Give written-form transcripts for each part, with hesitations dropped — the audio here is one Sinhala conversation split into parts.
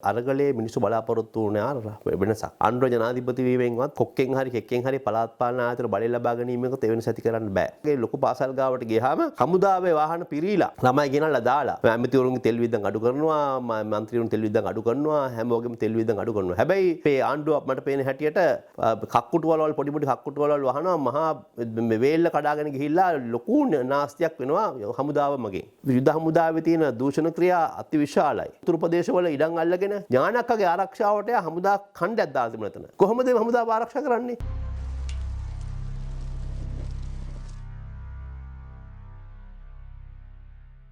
අරගලේ මිනිස්සු බලාපොරොත්තු වුණේ වෙනසක්. ආණ්ඩුව ජනාධිපති වීමෙන්වත් කොක්කෙන් හරි කෙක්කෙන් හරි පළාත් පාලන ආයතන බලය ලබා ගැනීමකට වෙනස ඇති කරන්න බෑ. ඒ ලොකු පාසල් ගාවට ගියාම හමුදාවේ වාහන පිරීලා ළමයි ගෙනල්ලා දාලා ඇමතිවරුන්ගේ තෙල් වියදම් අඩු කරනවා, මන්ත්‍රීවරුන් තෙල් වියදම් අඩු කරනවා, හැමෝගෙම තෙල් වියදම් අඩු කරනවා. හැබැයි මේ ආණ්ඩුව මට පේන හැටියට කක්කුටු වලවල් පොඩි පොඩි කක්කුටු වලවල් වහනවා මහා වේල්ල කඩාගෙන ගිහිල්ලා ලොකු නාස්තියක් වෙනවා හමුදාව මගෙන්. යුද හමුදාවේ තියෙන දූෂණ ක්‍රියා අති විශාලයි. උතුරු ප්‍රදේශවල ඉඩම් අල්ලගෙන ඥානක්කගේ ආරක්ෂාවට හමුදා ඛණ්ඩයක් දාලා තිබුණා එතන. කොහොමද මේ හමුදාව ආරක්ෂා කරන්නේ?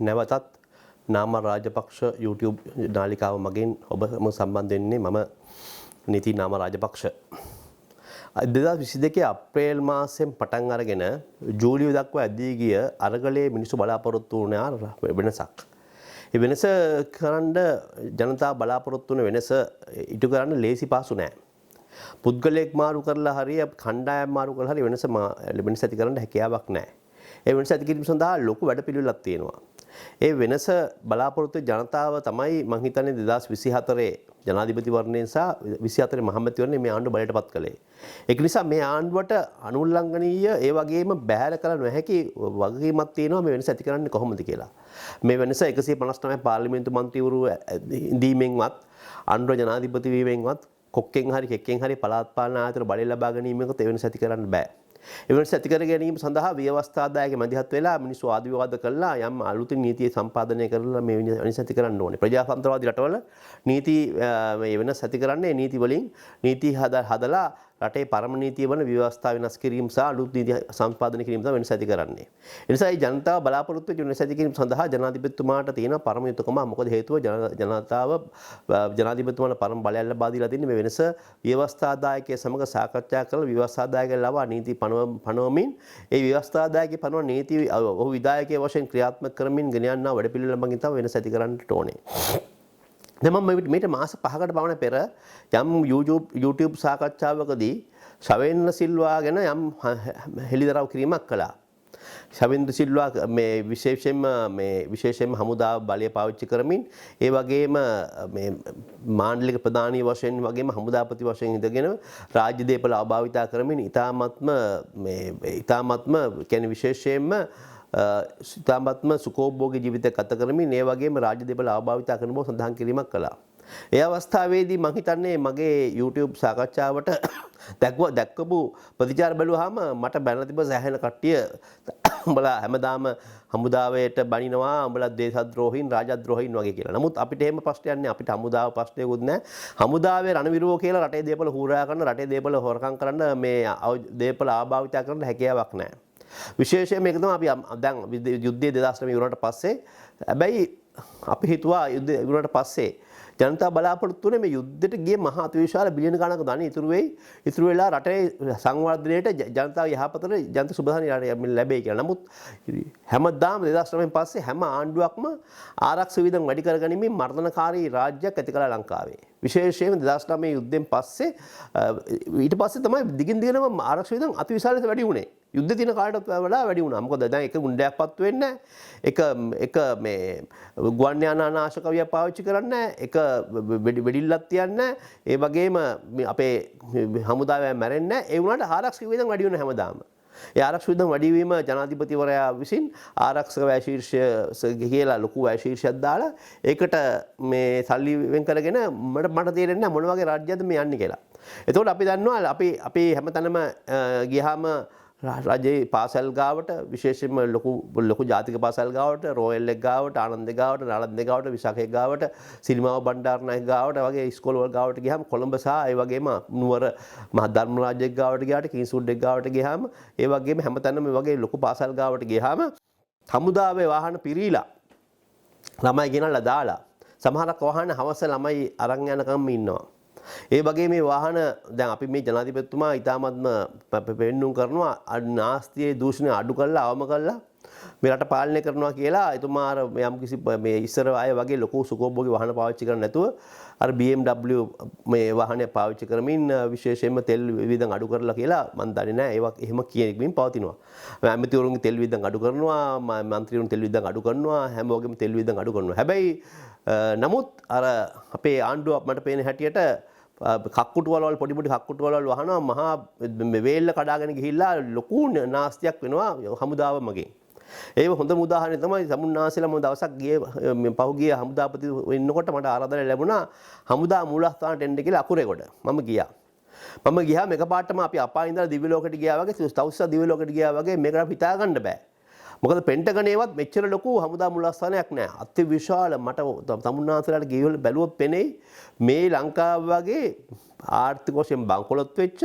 නැවතත් නාම රාජපක්ෂ YouTube නාලිකාව මගින් ඔබම සම්බන්ධ වෙන්නේ මම නීති නාම රාජපක්ෂ. 2022 අප්‍රේල් මාසයෙන් පටන් අරගෙන ජූලිය දක්වා ඇදී ගිය අරගලේ මිනිස්සු බලාපොරොත්තු වුණේ වෙනසක්. ඒ වෙනස කරන්න ජනතාව බලාපොරොත්තු වෙන වෙනස ඉටු කරන්න ලේසි පාසු නෑ. පුද්ගලයෙක් මාරු කරලා හරිය කණ්ඩායම් මාරු කරලා හරිය වෙනස ඇති කරන්න හැකියාවක් නෑ. ඒ වෙනස ඇති කිරීම සඳහා ලොකු වැඩපිළිවෙලක් තියෙනවා. ඒ වෙනස බලාපොරොත්තු ජනතාව තමයි මං හිතන්නේ 2024 ජනාධිපතිවරණයෙන් සහ 24 මහමැතිවරණයෙන් මේ ආණ්ඩුව බලයට පත් කළේ. ඒක නිසා මේ ආණ්ඩුවට අනුල්ලංඝනීය ඒ වගේම බැහැර කළ නොහැකි වගකීමක් තියෙනවා මේ වෙනස ඇති කරන්නේ කොහොමද කියලා. මේ වෙනස 159 පාර්ලිමේන්තු මන්ත්‍රීවරු ඉඳීමෙන්වත් ආණ්ඩුව ජනාධිපති වීමෙන්වත් කොක්කෙන් හරි කෙක්කෙන් හරි පළාත් පාලන ආයතන බලය ලබා ගැනීමකට ඒ වෙනස ඇති කරන්න බෑ. ඒ වෙනස ඇති කර ගැනීම සඳහා ව්‍යවස්ථාදායක මැදිහත් වෙලා මිනිස්සු වාද විවාද කළා යම් අලුතින් නීතිය සම්පාදනය කරලා මේ වෙනස ඇති කරන්න ඕනේ. ප්‍රජාතන්ත්‍රවාදී රටවල නීති මේ වෙනස ඇති කරන්නේ නීති වලින් නීති හදලා රටේ පරම නීතිය වන ව්‍යවස්ථා වෙනස් කිරීම සහ අලුත් නීති සම්පාදනය කිරීම තමයි වෙනස ඇති කරන්නේ. ඒ නිසා මේ ජනතාව බලාපොරොත්තු වෙන වෙනස ඇති කිරීම සඳහා ජනාධිපතිතුමාට තියෙන පරම යුතුකම මොකද හේතුව ජනතාව ජනාධිපතිතුමාට පරම බලය ලබා දීලා තින්නේ මේ වෙනස ව්‍යවස්ථාදායකයේ සමග සාකච්ඡා කරලා ව්‍යවස්ථාදායකයන් ලවා නීති පනවමින් ඒ ව්‍යවස්ථාදායකයේ පනවන නීති ඔහු විධායකයේ වශයෙන් ක්‍රියාත්මක කරමින් ගෙන යනා වැඩපිළිවෙල මගින් තමයි වෙනස ඇති කරන්නට ඕනේ. දැන් මම මේට මාස 5කට පමණ පෙර යම් YouTube සාකච්ඡාවකදී ශවේන්ද්‍ර සිල්වා ගැන යම් හෙළිදරව් කිරීමක් කළා. ශවේන්ද්‍ර සිල්වා මේ විශේෂයෙන්ම හමුදා බලය පාවිච්චි කරමින් ඒ වගේම මේ මාණ්ඩලික ප්‍රධානී වශයෙන් වගේම හමුදාපති වශයෙන් ඉඳගෙන රාජ්‍ය දේපල අභාවිතා කරමින් ඊ타මත්ම කියන්නේ විශේෂයෙන්ම සිතාමත්ම සුඛෝභෝගී ජීවිතයක් ගත කරමින් ඒ වගේම රාජ්‍ය දේපල අභාවිතා කරන බව සඳහන් කිරීමක් කළා. ඒ අවස්ථාවේදී මම හිතන්නේ මගේ YouTube සාකච්ඡාවට දැක්වපු ප්‍රතිචාර බැලුවාම මට බැනලා තිබ්බ සෑහෙන කට්ටිය උඹලා හැමදාම හමුදාවයට බනිනවා උඹලා දේශද්‍රෝහීන් රාජද්‍රෝහීන් වගේ කියලා. නමුත් අපිට එහෙම ප්‍රශ්නයක් නෑ. අපිට හමුදාව ප්‍රශ්නයකුත් නෑ. හමුදාවේ රණවිරුවෝ කියලා රටේ දේපල හූරා කරන රටේ දේපල හොරකම් කරන්න මේ දේපල අභාවිතා කරන්න හැකියාවක් නෑ. විශේෂයෙන් මේක තමයි අපි දැන් යුද්ධය 2009 ඉවරනට පස්සේ හැබැයි අපි හිතුවා යුද්ධය ඉවරනට පස්සේ ජනතාව බලාපොරොත්තු වෙන්නේ මේ යුද්ධයට ගිය මහා අතිවිශාල බිලියන ගණනක ධනෙ ඉතුරු වෙයි. ඉතුරු වෙලා රටේ සංවර්ධනයට ජනතාව යහපතට ජනත සුබධානි ලැබෙයි කියලා. නමුත් හැමදාම 2009 පස්සේ හැම ආණ්ඩුවක්ම ආරක්ෂක වියදම් වැඩි කරගනිමින් මර්ධනකාරී රාජ්‍යයක් ඇති කළා ලංකාවේ. විශේෂයෙන්ම 2009 යුද්ධයෙන් පස්සේ ඊට පස්සේ තමයි දිගින් දිගටම ආරක්ෂක වියදම් අතිවිශාල ලෙස වැඩි වුණේ. යුද්ධ දින කාලයටත් වඩා වැඩි වුණා. මොකද දැන් එක ගුණ්ඩයක්පත් වෙන්නේ නැහැ. එක මේ ගුවන් යානානාශකවිය පාවිච්චි කරන්නේ නැහැ. එක වෙඩිල්ලක් තියන්නේ නැහැ. ඒ වගේම අපේ හමුදාවෙන් මැරෙන්නේ නැහැ. ඒ වුණාට ආරක්ෂක වියදම් වැඩි වෙන හැමදාම. ඒ ආරක්ෂක වියදම් වැඩි වීම ජනාධිපතිවරයා විසින් ආරක්ෂක වැය ශීර්ෂය කියලා ලොකු වැය ශීර්ෂයක් දාලා ඒකට මේ සල්ලි වෙන් කරගෙන මට තේරෙන්නේ නැහැ මොන වගේ රාජ්‍යයක්ද මේ යන්නේ කියලා. එතකොට අපි දන්නවා අපි හැමතැනම ගියාම රජයේ පාසල් ගාවට විශේෂයෙන්ම ලොකු ජාතික පාසල් ගාවට රෝයල් එක ගාවට ආනන්ද ගාවට නාලන්ද ගාවට විශාඛ ගාවට සිරිමාව බණ්ඩාරනායක ගාවට වගේ ඉස්කෝල වල ගාවට ගියාම කොළඹ සහ ඒ වගේම නුවර මහ ධර්මරාජ්‍යක ගාවට ගියාට කිංසුඩ් එක ගාවට ගියාම ඒ වගේම හැමතැනම මේ වගේ ලොකු පාසල් ගාවට ගියාම හමුදාවේ වාහන පිරීලා ළමයි ගෙනල්ලා දාලා සමහරක් වාහන හවස ළමයි අරන් යනකම් ඉන්නවා. ඒ වගේ මේ වාහන දැන් අපි මේ ජනාධිපතිතුමා ඉතාමත්ම පෙන්නුම් කරනවා නාස්තියේ දූෂණය අඩු කරලා අවම කරලා මේ රට පාලනය කරනවා කියලා. එතුමා අර යම් කිසි මේ ඉස්සර අය වගේ ලොකු සුඛෝභෝගී වාහන පාවිච්චි කරන්නේ නැතුව අර BMW මේ වාහනය පාවිච්චි කරමින් විශේෂයෙන්ම තෙල් වියදම් අඩු කරලා කියලා මම දන්නේ නැහැ. ඒවා එහෙම කියමින් පවතිනවා. ඇමතිවරුන්ගේ තෙල් වියදම් අඩු කරනවා, මන්ත්‍රීවරුන් තෙල් වියදම් අඩු කරනවා, හැමෝගෙම තෙල් වියදම් අඩු කරනවා. හැබැයි නමුත් අර අපේ ආණ්ඩුව මට පේන හැටියට කක්කුටු වලවල් පොඩි පොඩි කක්කුටු වලවල් වහනවා මහා වේල්ල කඩාගෙන ගිහිල්ලා ලොකු නාස්තියක් වෙනවා හමුදාව මගෙන්. ඒක හොඳම උදාහරණය තමයි සමුන්නාසෙලා මම දවසක් ගියේ පහුගිය හමුදාපති වෙන්නකොට මට ආරාධනය ලැබුණා හමුදා මූලස්ථානට එන්න කියලා අකුරේගොඩ. මම ගියා. මම ගියාම එකපාරටම අපි අපා ඉඳලා දිව්‍ය ලෝකෙට ගියා වගේ තවුස්සා දිව්‍ය ලෝකෙට ගියා වගේ මේකට අපි හිතා ගන්න බෑ. මොකද පෙන්ටගනේවත් මෙච්චර ලොකු හමුදා මූලස්ථානයක් නෑ. අති විශාල මට තමුන්නාසලාට ගිහිල්ලා බැලුවොත් පෙනෙයි මේ ලංකාව වගේ ආර්ථික වශයෙන් බංකොලොත් වෙච්ච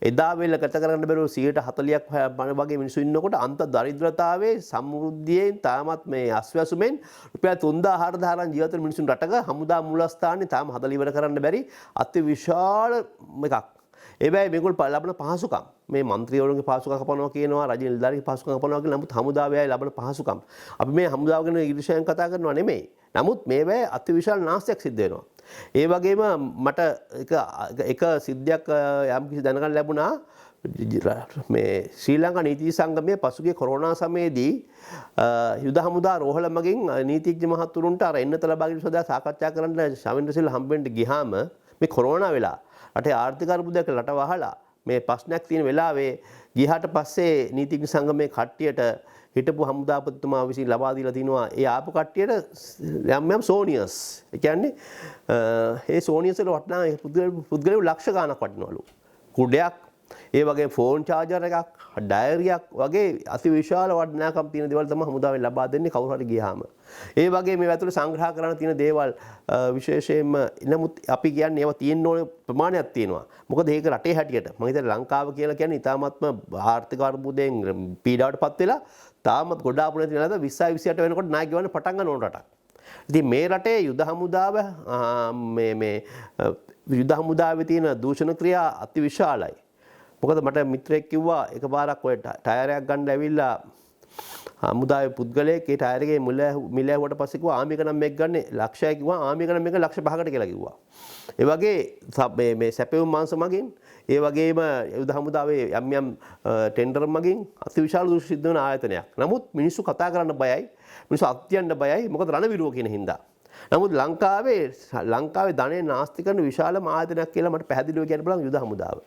එදා වෙල ගත කරන්න බැරුව 140ක් වගේ මිනිස්සු ඉන්නකොට අන්ත දරිද්‍රතාවයේ සමෘද්ධියෙන් තාමත් මේ අස්වැසුමෙන් රුපියල් 3000 4000 ජීවත් වෙන මිනිසුන් රටක හමුදා මූලස්ථානේ තාම හදලා ඉවර කරන්න බැරි අති විශාල එකක්. ඒබැයි මේගොල්ලෝ ලබන පහසුකම් මේ മന്ത്രിවරුන්ගේ පහසුකම් කපනවා කියනවා රජ නිලධාරීන්ගේ පහසුකම් කපනවා කියලා නමුත් හමුදාවේයි ලබන පහසුකම් අපි මේ හමුදාව ගැන ඊර්ෂ්‍යාවෙන් කතා කරනවා නෙමෙයි. නමුත් මේවැ අති විශාල නාස්තියක් සිද්ධ වෙනවා. ඒ වගේම මට එක සිද්ධියක් යම් කිසි දැනගන්න ලැබුණා මේ ශ්‍රී ලංකා නීති සංගමයේ පසුගිය කොරෝනා සමයේදී යුද හමුදා රෝහල මගින් නීතිඥ මහතුරුන්ට අර එන්නත ලබා ගැනීම සඳහා සාකච්ඡා කරන්න ශවින්ද්‍ර සිල් හම්බෙන්න ගියාම මේ කොරෝනා වෙලා රටේ ආර්ථික අර්බුදයක රට වහලා මේ ප්‍රශ්නයක් තියෙන වෙලාවේ ගියහට පස්සේ නීතිඥ සංගමයේ කට්ටියට හිටපු හමුදාපතිතුමා විසින් ලබා දීලා තිනවා ඒ ආපු කට්ටියට යම් සෝනියස්. ඒ කියන්නේ ඒ සෝනියස් වල වටිනා පුද්ගලයෝ ලක්ෂ ගණනක් වටිනවලු. කුඩයක් ඒ වගේ ෆෝන් චාර්ජර් එකක් ඩයරියක් වගේ අති විශාල වටිනාකම් තියෙන දේවල් තමයි හමුදාවෙන් ලබා දෙන්නේ කවුරු හරි ගියාම. ඒ වගේ මේ ඇතුළේ සංග්‍රහ කරන්න තියෙන දේවල් විශේෂයෙන්ම නමුත් අපි කියන්නේ ඒවා තියෙන්න ඕන ප්‍රමාණයක් තියෙනවා. මොකද ඒක රටේ හැටියට මම හිතන්නේ ලංකාව කියලා කියන්නේ ඉතාමත්ම ආර්ථික අර්බුදයෙන් පීඩාවටපත් වෙලා තාමත් ගොඩාක් නැති නේද 20 28 වෙනකොට ණය ගෙවන්න පටන් ගන්න ඕන රටක්. ඉතින් මේ රටේ යුද හමුදාව මේ යුද හමුදාවේ තියෙන දූෂණ ක්‍රියා අති විශාලයි. මොකද මට මිත්‍රයෙක් කිව්වා එකපාරක් ඔය ටයරයක් ගන්න ඇවිල්ලා හමුදාවේ පුද්ගලයෙක් ඒ ටයර් එකේ මිල ඇහුවට පස්සේ කිව්වා ආමික නම් මේක ගන්න ලක්ෂයයි කිව්වා ආමික නම් මේක ලක්ෂ 5කට කියලා කිව්වා. ඒ වගේ මේ සැපෙවුම් මාංශ මගින් ඒ වගේම යුද හමුදාවේ යම් යම් ටෙන්ඩර් මගින් අතිවිශාල දුෂ්ට සිද්ධ වෙන ආයතනයක්. නමුත් මිනිස්සු කතා කරන්න බයයි. මිනිස්සු අත්‍යන්න බයයි. මොකද රණවිරුව කියන හින්දා. නමුත් ලංකාවේ ධනෙ නාස්ති කරන විශාලම ආයතනයක් කියලා මට පැහැදිලිව කියන්න පුළුවන් යුද හමුදාව.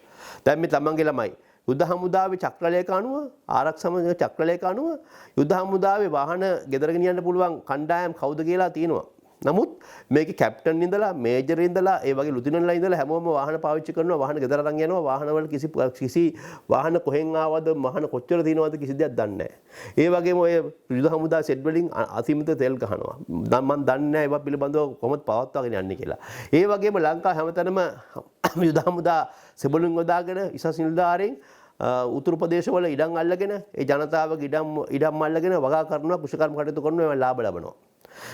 දැන් මේ තමන්ගේ ළමයි යුද හමුදාවේ චක්‍රලේඛ අනුව ආරක්ෂක චක්‍රලේඛ අනුව යුද හමුදාවේ වාහන ගෙදර ගෙනියන්න පුළුවන් කණ්ඩායම් කවුද කියලා තියෙනවා. නමුත් මේකේ කැප්ටන් ඉඳලා මේජර් ඉඳලා ඒ වගේ ලුතිනන්ලා ඉඳලා හැමෝම වාහන පාවිච්චි කරනවා වාහන ගෙදර අරන් යනවා වාහන වල කිසි වාහන කොහෙන් ආවද වාහන කොච්චර තියෙනවද කිසි දෙයක් දන්නේ නැහැ. ඒ වගේම ඔය යුද හමුදා සෙට් වලින් අසීමිත තෙල් ගහනවා. මම දන්නේ නැහැ ඒවා පිළිබඳව කොහොමද පවත්වාගෙන යන්නේ කියලා. ඒ වගේම ලංකාව හැමතැනම යුද හමුදා සෙබළුන් යොදාගෙන ඉසස් නිලධාරීන් උතුරු ප්‍රදේශවල ඉඩම් අල්ලගෙන ඒ ජනතාවගේ ඉඩම් අල්ලගෙන වගා කරනවා කුෂකර්ම කටයුතු කරනවා ඒවා ලාභ ලබනවා.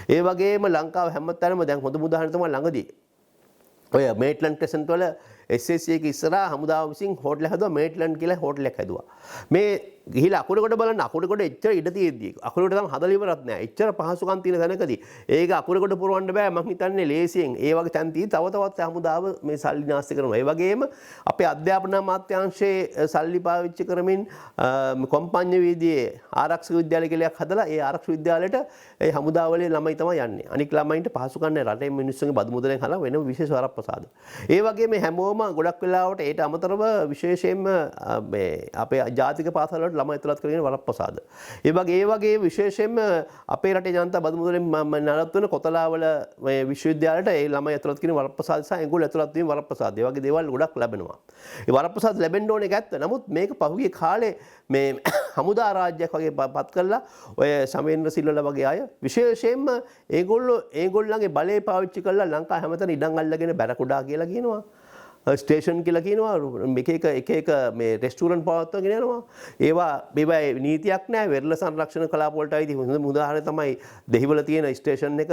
ඒ වගේම ලංකාව හැමතැනම දැන් හොඳ උදාහරණ තමයි ළඟදී ඔය මේට්ලන්ඩ් ක්‍රෙසන්ට් වල SSC එක ඉස්සරහා හමුදාව විසින් හෝටලයක් හදුවා මේට්ලන්ඩ් කියලා හෝටලයක් හැදුවා. මේ ගිහිලා අකුරේකොට බලන්න අකුරේකොට එච්චර ඉඩ තියෙද්දි අකුරේකොට තමයි හදලා ඉවරත් නෑ. එච්චර පහසුකම් තියෙන තැනකදී ඒක අකුරේකොට පුරවන්න බෑ මං හිතන්නේ ලේසියෙන්. ඒ වගේ තැන් තව තවත් හමුදාව මේ සල්ලි නාස්ති කරනවා. ඒ වගේම අපේ අධ්‍යාපන අමාත්‍යාංශයේ සල්ලි පාවිච්චි කරමින් කොම්පඤ්ඤ වීදියේ ආරක්ෂක විද්‍යාලය කියලාක් හදලා ඒ ආරක්ෂක විද්‍යාලයට ඒ හමුදාවලේ ළමයි තමයි යන්නේ. අනික් ළමයින්ට පහසුකම් නෑ. රටේ මිනිස්සුන්ගේ බදු මුදලෙන් හලා වෙන විශේෂ වරප්‍රසාද. ඒ වගේම හැමෝම ගොඩක් වෙලාවට ඒට අමතරව විශේෂයෙන්ම මේ අපේ ජාතික පාසල් වලට ළමයි ඇතුළත් කරගෙන වරප්‍රසාද. ඒ වගේ විශේෂයෙන්ම අපේ රටේ ජනතා බදු මුදලෙන් නඩත්තු වෙන කොතලාවල මේ විශ්වවිද්‍යාලයට ඒ ළමයි ඇතුළත් කරගෙන වරප්‍රසාද සහ ඒගොල්ලෝ ඇතුළත් වීම වරප්‍රසාද. ඒ වගේ දේවල් ගොඩක් ලැබෙනවා. ඒ වරප්‍රසාද ලැබෙන්න ඕනේ ඒක ඇත්ත. නමුත් මේක පහුගිය කාලේ මේ හමුදා රාජ්‍යයක් වගේ පත් කරලා ඔය සමේන්ද්‍ර සිල්වලා වගේ අය විශේෂයෙන්ම ඒගොල්ලන්ගේ බලය පාවිච්චි කරලා ලංකාව හැමතැන ඉඩම් අල්ලගෙන බැරකුඩා කියලා කියනවා. ස්ටේෂන් කියලා කියනවා එක මේ රෙස්ටුරන්ට් පවත්වාගෙන යනවා. ඒවා නීතියක් නැහැ. වෙරළ සංරක්ෂණ කලාප වලට අයිති හොඳම උදාහරණය තමයි දෙහිවල තියෙන ස්ටේෂන් එක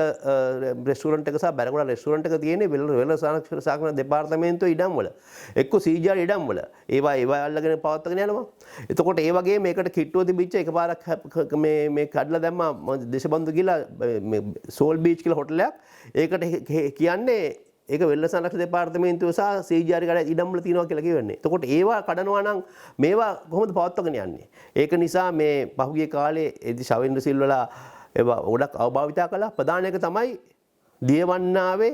රෙස්ටුරන්ට් එක සහ බැරකුඩා රෙස්ටුරන්ට් එක තියෙන්නේ වෙරළ සංරක්ෂණ දෙපාර්තමේන්තුවේ ඉඩම් වල. එක්ක CJR ඉඩම් වල. ඒවා අල්ලගෙන පවත්වාගෙන යනවා. එතකොට ඒ වගේ මේකට කිට්ටුව තිබිච්ච එකපාරක් මේ කඩලා දැම්මා දේශබන්දු කියලා මේ සෝල් බීච් කියලා හොටලයක්. ඒකට කියන්නේ ඒක වෙල්ල සංරක්ෂණ දෙපාර්තමේන්තුව සහ CJR ගාඩ ඉඩම් වල තියෙනවා කියලා කියවන්නේ. එතකොට ඒවා කඩනවා නම් මේවා කොහොමද පවත්වාගෙන යන්නේ? ඒක නිසා මේ පහුගිය කාලේ එදි ශවින්ද්‍ර සිල්වලා ඒවා ගොඩක් අවභාවිතා කළා. ප්‍රධාන එක තමයි දියවන්නාවේ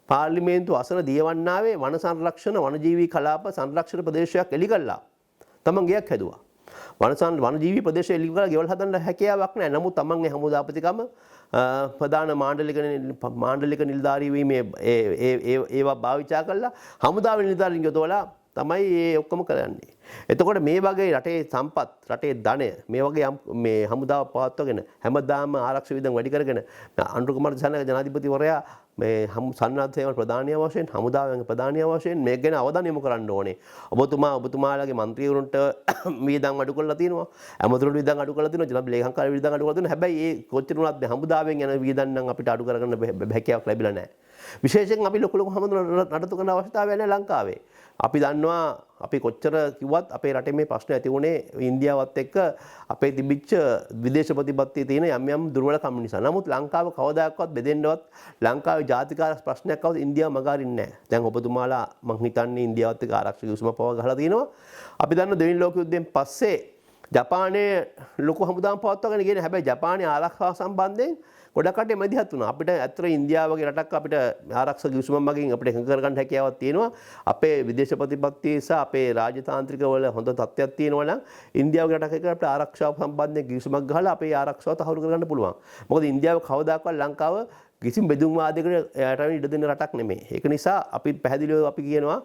පාර්ලිමේන්තුව අසන දියවන්නාවේ වන සංරක්ෂණ වනජීවී කලාප සංරක්ෂණ ප්‍රදේශයක් එලි කළා. තමන් ගයක් හැදුවා. වනජීවී ප්‍රදේශය එලි කරලා ගෙවල් හදන්න හැකියාවක් නැහැ. නමුත් තමන්ගේ හමුදාපතිකම ප්‍රධාන මාණ්ඩලික නිලධාරී වීමේ ඒවා භාවිතා කළා හමුදාවේ නිලධාරීන් යොදවලා තමයි මේ ඔක්කොම කරන්නේ. එතකොට මේ වගේ රටේ සම්පත් රටේ ධනය මේ වගේ මේ හමුදාව පවත්වාගෙන හැමදාම ආරක්ෂක වියදම් වැඩි කරගෙන අනුර කුමාර දිසානායක ජනාධිපතිවරයා මේ සන්නාධ සේවන ප්‍රධානිය වශයෙන් හමුදාවෙන් ප්‍රධානිය වශයෙන් මේක ගැන අවධානය යොමු කරන්න ඕනේ. ඔබතුමාලාගේ മന്ത്രിවරුන්ට වියදම් අඩු කරලා තියෙනවා. ඇමතුරුන්ට වියදම් අඩු කරලා තියෙනවා. ජනාධිපති ලේකම්කාරී වියදම් අඩු කරලා තියෙනවා. හැබැයි ඒ කොච්චර වුණත් හමුදාවෙන් යන වියදම් නම් අපිට අඩු කරගන්න හැකියාවක් ලැබිලා නැහැ. විශේෂයෙන් අපි ලොකු හමුදා නඩත්තු කරන අවස්ථාවක් නැහැ ලංකාවේ. අපි දන්නවා අපි කොච්චර කිව්වත් අපේ රටේ මේ ප්‍රශ්න ඇති වුණේ ඉන්දියාවත් එක්ක අපේ තිබිච්ච විදේශ ප්‍රතිපත්තියේ තියෙන යම් දුර්වලකම් නිසා. නමුත් ලංකාව කවදාකවත් බෙදෙන්නවත් ලංකාවේ ජාතිකාර ප්‍රශ්නයක් આવුත් ඉන්දියාව මගහරින්නේ නැහැ. දැන් ඔබතුමාලා මං හිතන්නේ ඉන්දියාවත් එක්ක ආරක්ෂක විසුම පව ගහලා තිනවා. අපි දන්න දෙවෙනි ලෝක යුද්ධයෙන් පස්සේ ජපානයේ ලොකු හමුදාවක් පවත්වාගෙන ගියේ. හැබැයි ජපානයේ ආරක්ෂාව සම්බන්ධයෙන් ගොඩක් කටේ මැදිහත් වුණා. අපිට ඇත්තට ඉන්දියාව වගේ රටක් අපිට ආරක්ෂක විසුම මගින් අපිට එකඟ කරගන්න හැකියාවක් තියෙනවා. අපේ විදේශ ප්‍රතිපත්තිය සහ අපේ රාජතාන්ත්‍රික වල හොඳ තත්ත්වයක් තියෙනවා නම් ඉන්දියාව වගේ රටක අපිට ආරක්ෂාව සම්බන්ධයෙන් විසුමක් ගහලා අපේ ආරක්ෂාව තහවුරු කරගන්න පුළුවන්. මොකද ඉන්දියාව කවදාකවත් ලංකාව කිසිම බෙදුම් වාදයකට යටවෙන ඉඩ දෙන රටක් නෙමෙයි. ඒක නිසා අපි පැහැදිලිව අපි කියනවා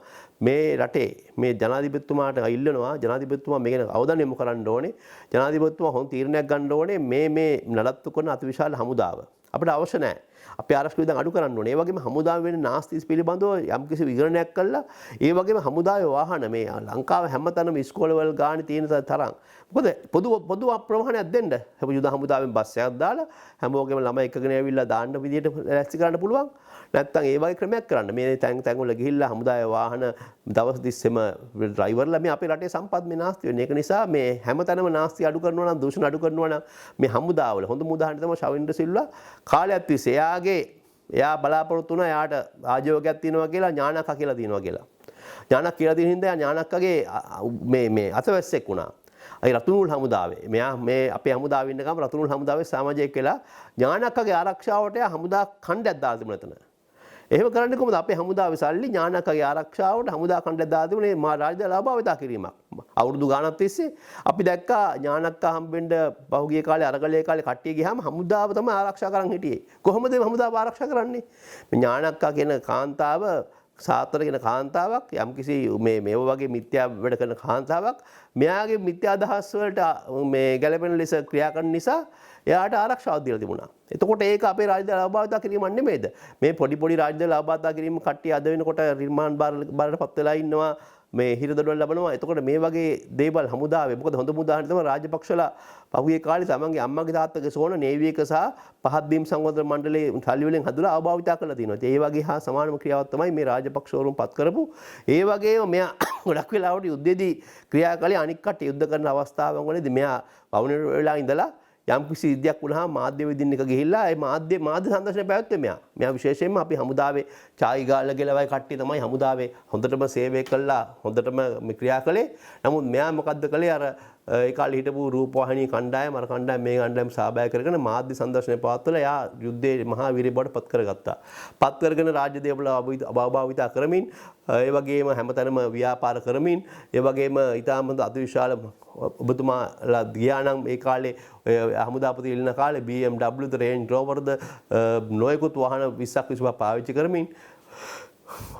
මේ රටේ මේ ජනාධිපතිතුමාට ඉල්ලනවා ජනාධිපතිතුමා මේක ගැන අවධානය යොමු කරන්න ඕනේ. ජනාධිපතිතුමා හොඳ තීරණයක් ගන්න ඕනේ මේ නඩත්තු කරන අතිවිශාල හමුදාව. අපිට අවශ්‍ය නැහැ. අපි ආරක්ෂක වියදම් අඩු කරන්න ඕනේ. ඒ වගේම හමුදාව වෙන නාස්තිස් පිළිබඳව යම්කිසි විවරණයක් කළා. ඒ වගේම හමුදාවේ වාහන මේ ලංකාවේ හැමතැනම ඉස්කෝලවල ගානේ තියෙන තරම්. මොකද පොදු ප්‍රමාණයක් දෙන්න. යුද හමුදාවෙන් බස් එකක් දාලා හැමෝගෙම ළමයි එකගෙන ඇවිල්ලා දාන්න විදියට ලැස්ති කරන්න පුළුවන්. නැත්තම් ඒ වගේ ක්‍රමයක් කරන්න. මේ තැන් වල ගිහිල්ලා හමුදාවේ වාහන දවස් 30ෙම ඩ්‍රයිවර්ලා මේ අපේ රටේ සම්පත් මේ නාස්ති වෙන්නේ. ඒක නිසා මේ හැමතැනම නාස්ති අඩු කරනවා නම් දූෂණ අඩු කරනවා නම් මේ හමුදාවල හොඳම උදාහරණය තමයි ශවින්ද්‍ර සිල්වා කාලයක් තිස්සේ එයා බලාපොරොත්තු වුණා එයාට ආජීවකයක් තියෙනවා කියලා ඥානක්ක කියලා තියෙනවා කියලා. ඥානක් කියලා තියෙන හින්දා ඥානක්කගේ මේ අතවැස්සෙක් වුණා. ඒ රතුනුල් හමුදාවේ මෙයා මේ අපේ හමුදාවේ ඉන්න ගම රතුනුල් හමුදාවේ සමාජිකයෙක් කියලා ඥානක්කගේ ආරක්ෂාවට හමුදා ඛණ්ඩයක් දාලා තිබුණා එතන. එහෙම කරන්නේ කොහොමද? අපේ හමුදාවේ සල්ලි ඥානක්කගේ ආරක්ෂාවට හමුදා ඛණ්ඩයක් දාලා තිබුණේ මා රාජ්‍ය ලාභාවිතා කිරීමක්. අවුරුදු ගාණක් තිස්සේ අපි දැක්කා ඥානක්ක හම්බෙන්න පහුගිය කාලේ අරගලේ කාලේ කට්ටිය ගියාම හමුදාව තමයි ආරක්ෂා කරන් හිටියේ. කොහොමද මේ හමුදාව ආරක්ෂා කරන්නේ? මේ ඥානක්ක කියන කාන්තාව සාතර කියන කාන්තාවක් යම්කිසි මේ වගේ මිත්‍යා වැඩ කරන කාන්තාවක් මෙයාගේ මිත්‍යා අදහස් වලට මේ ගැළපෙන ලෙස ක්‍රියා කරන නිසා එයාට ආරක්ෂාවක් දීලා තිබුණා. එතකොට ඒක අපේ රාජ්‍ය ලාභාවිතා කිරීමක් නෙමෙයිද? මේ පොඩි රාජ්‍ය ලාභාවිතා කිරීම කට්ටිය අද වෙනකොට රිමාන්ඩ් බාරටපත් වෙලා ඉන්නවා. මේ හිරදඩුවල් ලබනවා. එතකොට මේ වගේ දේවල් හමුදාවේ මොකද හොඳ උදාහරණය තමයි රාජපක්ෂලා පහුගිය කාලේ තමන්ගේ අම්මගේ තාත්තගේ සෝන නේවි එක සහ පහත් බීම් සංවර්ධන මණ්ඩලයේ සල්ලි වලින් හදලා අවභාවිතා කරලා තියෙනවා. ඒ වගේ හා සමානම ක්‍රියාවක් තමයි මේ රාජපක්ෂවරුන් පත් කරපු. ඒ වගේම මෙයා ගොඩක් වෙලාවට යුද්ධයේදී ක්‍රියා කළේ අනික් කට්ටිය යුද්ධ කරන අවස්ථාවන් වලදී මෙයා වවුනේ වෙලා ඉඳලා යම්කිසි සිද්ධියක් වුණාම මාධ්‍ය වේදින් එක ගිහිල්ලා ඒ මාධ්‍ය සංදර්ශන පැවැත්වුවේ මෙයා විශේෂයෙන්ම අපි හමුදාවේ චායි ගාල්ල ගෙලවයි කට්ටිය තමයි හමුදාවේ හොඳටම සේවය කළා හොඳටම ක්‍රියා කළේ. නමුත් මෙයා මොකද්ද කළේ? අර ඒ කාලේ හිටපු රූපවාහිනී කණ්ඩායම අර කණ්ඩායම මේ කණ්ඩායම සහභාගී කරගෙන මාධ්‍ය සංදර්ශනය පවත්වලා එයා යුද්ධයේ මහා වීරිය බවට පත් කරගත්තා. පත් කරගෙන රාජ්‍ය දේවල් අභාවිතා කරමින් ඒ වගේම හැමතැනම ව්‍යාපාර කරමින් ඒ වගේම ඊටාම අතිවිශාල ඔබතුමාලා ගියා නම් ඒ කාලේ හමුදාපති ඉල්ලන කාලේ BMW ද රේන්ජ් රෝවර් ද නොයෙකුත් වාහන 20ක් 25ක් පාවිච්චි කරමින්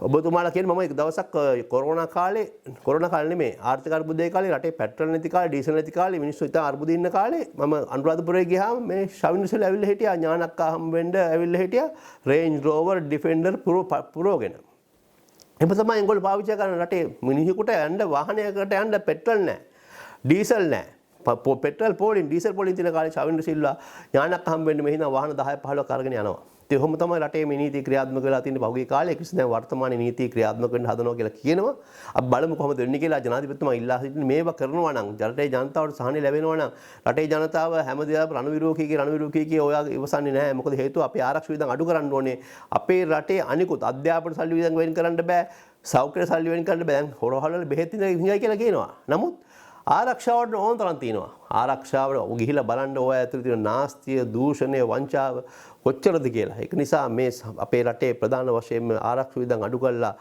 ඔබතුමාලා කියන්නේ මම එක දවසක් කොරෝනා කාලේ නෙමෙයි ආර්ථික අර්බුදයේ කාලේ රටේ පෙට්‍රල් නැති කාලේ ඩීසල් නැති කාලේ මිනිස්සු ඉතින් අර්බුදේ ඉන්න කාලේ මම අනුරාධපුරේ ගියාම මේ ශවින්ද්‍රසල් ඇවිල්ලා හිටියා ඥානක්කා හම්බෙන්න ඇවිල්ලා හිටියා රේන්ජ් රෝවර් ඩිෆෙන්ඩර් පුරෝගෙන. එහෙම තමයි ඒගොල්ලෝ පාවිච්චි කරන රටේ මිනිහෙකුට යන්න වාහනයකට යන්න පෙට්‍රල් නැහැ. ඩීසල් නැහැ. පෙට්‍රල් පෝලින් ඩීසල් පෝලින් තියෙන කාලේ ශවින්ද්‍ර සිල්වා ඥානක්ක හම්බෙන්න මෙහින වාහන 10 15ක් අරගෙන යනවා. ඒ කොහොම තමයි රටේ මේ නීති ක්‍රියාත්මක වෙලා තියෙන්නේ පහුගිය කාලේ කිසි දැන් වර්තමානයේ නීති ක්‍රියාත්මක වෙන්න හදනවා කියලා කියනවා. අපි බලමු කොහොමද වෙන්නේ කියලා ජනාධිපතිතුමා ඉල්ලා සිටින්නේ මේවා කරනවා නම් රටේ ජනතාවට සහනය ලැබෙනවා නම් රටේ ජනතාව හැමදේම රණවිරෝධී ඔයා ඉවසන්නේ නැහැ. මොකද හේතුව අපි ආරක්ෂක වියදම් අඩු කරන්න ඕනේ. අපේ රටේ අනිකුත් අධ්‍යාපන සල්ලි වියදම් වෙන් කරන්න බෑ. සෞඛ්‍ය සල්ලි වෙන් කරන්න බෑ. දැන් හොරහලවල බෙහෙත් ඉඳලා කියලා කියනවා. නමුත් ආරක්ෂාවට ඕන තරම් තියෙනවා. ආරක්ෂාවට ගිහිලා බලන්න ඕවා ඇතුළේ තියෙන නාස්තිය, දූෂණය, වංචාව කොච්චරද කියලා. ඒක නිසා මේ අපේ රටේ ප්‍රධාන වශයෙන්ම ආරක්ෂක විධාන අඩු කළා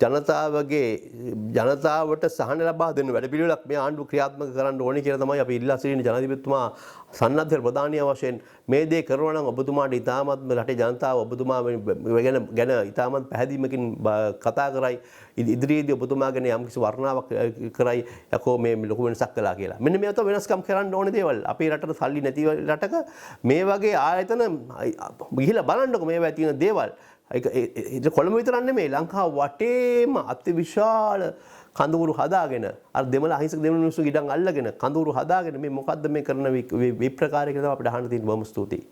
ජනතාවට සහන ලබා දෙන්න වැඩපිළිවෙලක් මේ ආණ්ඩුව ක්‍රියාත්මක කරන්න ඕනේ කියලා තමයි අපි ඉල්ලා සිටින ජනාධිපතිතුමා සන්නද්ධ ප්‍රධානිය වශයෙන් මේ දේ කරනවා නම් ඔබතුමාට ඉතාමත්ම රටේ ජනතාව ඔබතුමා ගැන ඉතාමත් පැහැදීමකින් කතා කරයි ඉදිරියේදී ඔබතුමා ගැන යම්කිසි වර්ණාවක් කරයි යකෝ මේ ලොකු වෙනසක් කළා කියලා. මෙන්න මේ අතව වෙනස්කම් කරන්න ඕනේ දේවල්. අපේ රටට සල්ලි නැති රටක මේ වගේ ආයතන ගිහිලා බලන්නකො මේවා තියෙන දේවල්. ඒක කොළඹ විතරක් නෙමෙයි ලංකාව වටේම අතිවිශාල කඳවුරු හදාගෙන අර දෙමළ අහිංසක දෙමළ මිනිස්සු ඉඩම් අල්ලගෙන කඳවුරු හදාගෙන මේ මොකද්ද මේ කරන විප්‍රකාරය කියලා අපිට අහන්න තියෙන බොහොම ස්තුතියි.